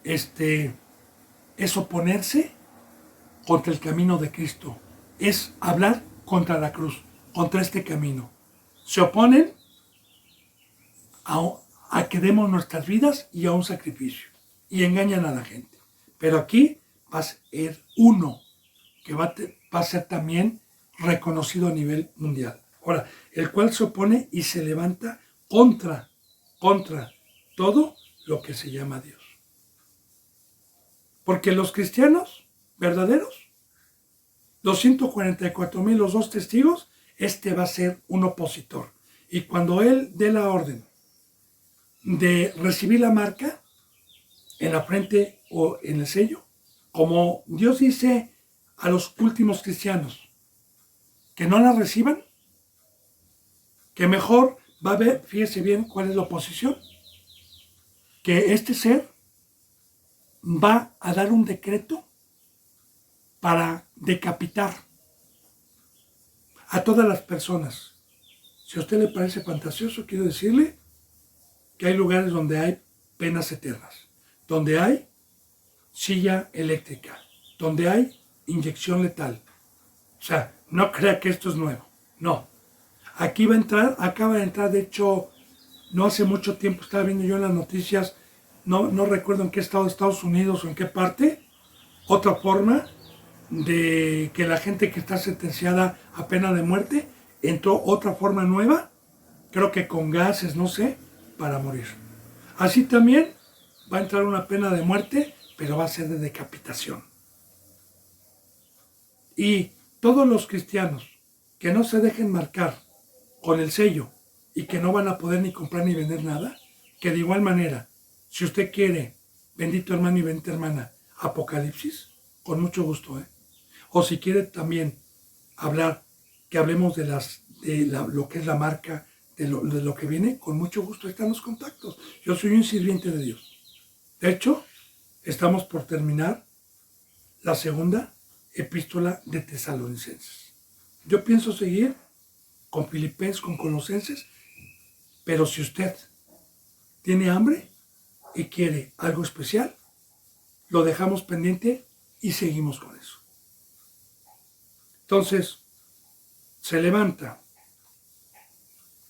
es oponerse contra el camino de Cristo, es hablar contra la cruz, contra este camino. Se oponen a que demos nuestras vidas y a un sacrificio, y engañan a la gente. Pero aquí va a ser uno que va a ser también reconocido a nivel mundial. Ahora, el cual se opone y se levanta contra todo lo que se llama Dios. Porque los cristianos verdaderos, los 144,000, los dos testigos, va a ser un opositor. Y cuando él dé la orden de recibir la marca en la frente o en el sello, como Dios dice a los últimos cristianos que no la reciban, que mejor va a ver, fíjese bien cuál es la oposición, que este ser va a dar un decreto para decapitar a todas las personas. Si a usted le parece fantasioso, quiero decirle que hay lugares donde hay penas eternas, donde hay silla eléctrica, donde hay inyección letal. O sea, no crea que esto es nuevo. No. Aquí va a entrar, acaba de entrar, de hecho, no hace mucho tiempo estaba viendo yo en las noticias, no recuerdo en qué estado de Estados Unidos o en qué parte, otra forma de que la gente que está sentenciada a pena de muerte, entró otra forma nueva, creo que con gases, no sé, para morir. Así también va a entrar una pena de muerte, pero va a ser de decapitación. Y todos los cristianos que no se dejen marcar con el sello y que no van a poder ni comprar ni vender nada, que de igual manera, si usted quiere, bendito hermano y bendita hermana, Apocalipsis, con mucho gusto, o si quiere también hablar, que hablemos de lo que es la marca, de lo que viene, con mucho gusto, ahí están los contactos. Yo soy un sirviente de Dios. De hecho, estamos por terminar la segunda epístola de Tesalonicenses. Yo pienso seguir con Filipenses, con Colosenses, pero si usted tiene hambre y quiere algo especial, lo dejamos pendiente y seguimos con eso. Entonces, se levanta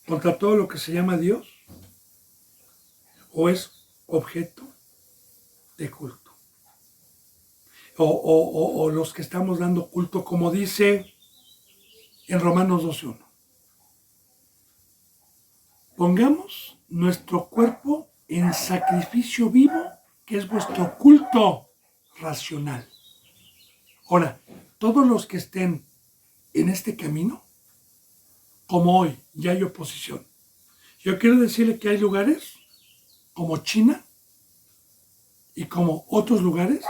contra todo lo que se llama Dios o es objeto de culto. O los que estamos dando culto, como dice en Romanos 12:1. Pongamos nuestro cuerpo en sacrificio vivo, que es vuestro culto racional. Ahora, todos los que estén en este camino, como hoy ya hay oposición, yo quiero decirle que hay lugares como China y como otros lugares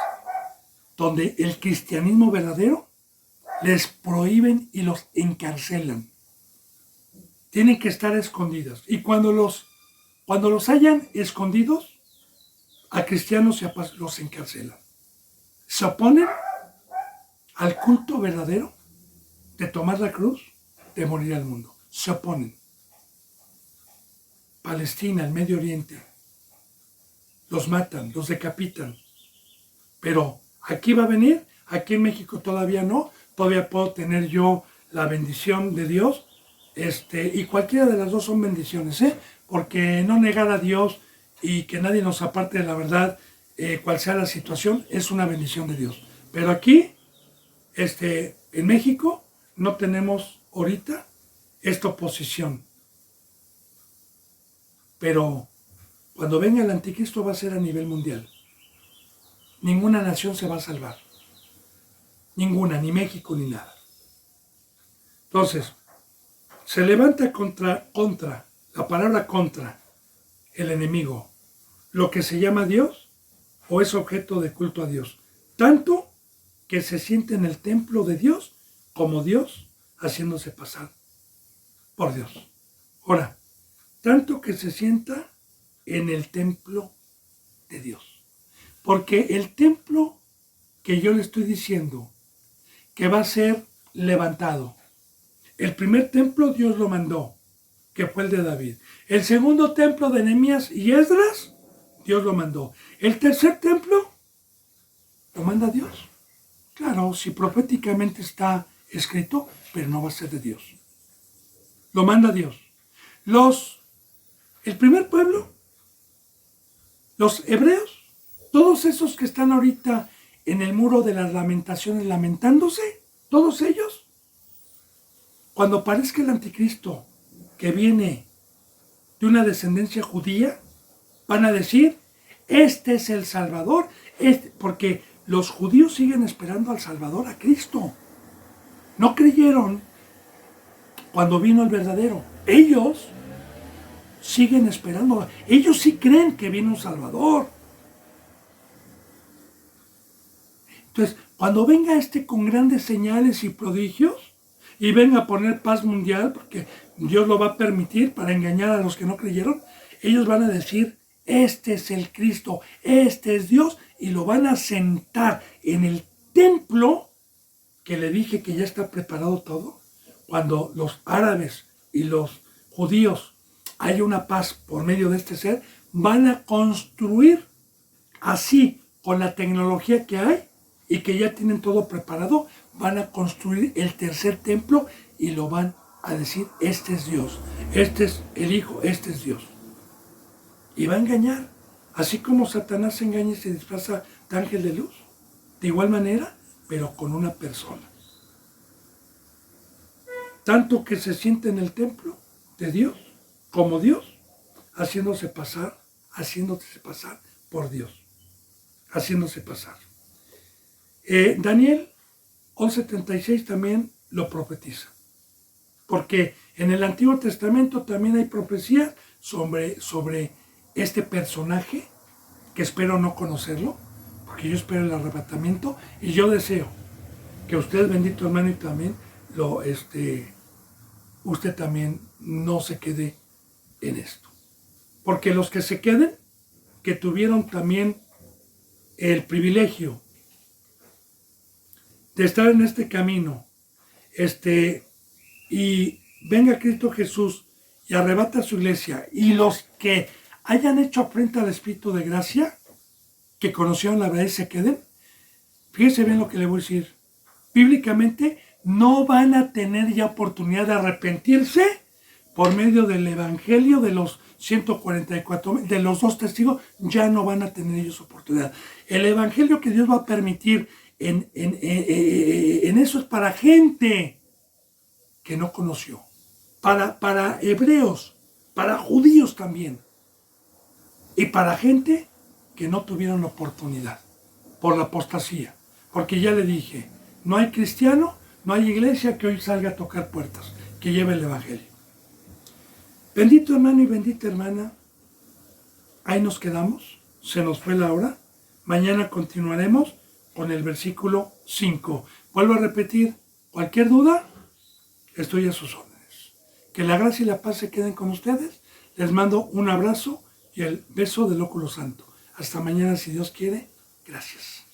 donde el cristianismo verdadero les prohíben y los encarcelan. Tienen que estar escondidas. Y cuando los hayan escondidos, a cristianos los encarcelan. Se oponen al culto verdadero de tomar la cruz, de morir al mundo. Se oponen. Palestina, el Medio Oriente, los matan, los decapitan. Pero aquí va a venir, aquí en México todavía no, todavía puedo tener yo la bendición de Dios, y cualquiera de las dos son bendiciones, porque no negar a Dios y que nadie nos aparte de la verdad, cual sea la situación, es una bendición de Dios. Pero aquí, en México, no tenemos ahorita esta oposición. Pero cuando venga el anticristo va a ser a nivel mundial. Ninguna nación se va a salvar. Ninguna, ni México ni nada. Entonces, se levanta contra, la palabra contra, el enemigo, lo que se llama Dios o es objeto de culto a Dios. Tanto que se siente en el templo de Dios como Dios haciéndose pasar por Dios. Ahora, tanto que se sienta en el templo de Dios. Porque el templo que yo le estoy diciendo que va a ser levantado. El primer templo Dios lo mandó, que fue el de David. El segundo templo de Nehemías y Esdras, Dios lo mandó. El tercer templo lo manda Dios. Claro, si proféticamente está escrito, pero no va a ser de Dios. Lo manda Dios. El primer pueblo, los hebreos, todos esos que están ahorita en el muro de las lamentaciones lamentándose, todos ellos, cuando aparezca el anticristo que viene de una descendencia judía, van a decir, este es el Salvador, porque los judíos siguen esperando al Salvador, a Cristo. No creyeron cuando vino el verdadero. Ellos siguen esperando. Ellos sí creen que viene un Salvador. Entonces, cuando venga con grandes señales y prodigios, y venga a poner paz mundial, porque Dios lo va a permitir para engañar a los que no creyeron, ellos van a decir, este es el Cristo, este es Dios, y lo van a sentar en el templo, que le dije que ya está preparado todo. Cuando los árabes y los judíos haya una paz por medio de este ser, van a construir así, con la tecnología que hay, y que ya tienen todo preparado, van a construir el tercer templo y lo van a decir, este es Dios, este es el Hijo, este es Dios. Y va a engañar, así como Satanás se engaña y se disfraza de ángel de luz, de igual manera, pero con una persona. Tanto que se siente en el templo de Dios, como Dios, haciéndose pasar por Dios, haciéndose pasar. Daniel 11:76 también lo profetiza, porque en el Antiguo Testamento también hay profecías sobre este personaje, que espero no conocerlo, porque yo espero el arrebatamiento, y yo deseo que usted, bendito hermano, y también usted también no se quede en esto, porque los que se queden, que tuvieron también el privilegio de estar en este camino, y venga Cristo Jesús y arrebata su iglesia, y los que hayan hecho afrenta al Espíritu de gracia, que conocieron la verdad y se queden, fíjese bien lo que le voy a decir, bíblicamente no van a tener ya oportunidad de arrepentirse por medio del evangelio de los 144,000, de los 2 testigos, ya no van a tener ellos oportunidad. El evangelio que Dios va a permitir en eso es para gente que no conoció, para hebreos, para judíos también, y para gente que no tuvieron oportunidad por la apostasía, porque ya le dije, no hay cristiano, no hay iglesia que hoy salga a tocar puertas, que lleve el evangelio. Bendito hermano y bendita hermana, ahí nos quedamos, se nos fue la hora, mañana continuaremos con el versículo 5. Vuelvo a repetir, cualquier duda, estoy a sus órdenes. Que la gracia y la paz se queden con ustedes. Les mando un abrazo y el beso del óculo santo. Hasta mañana, si Dios quiere. Gracias.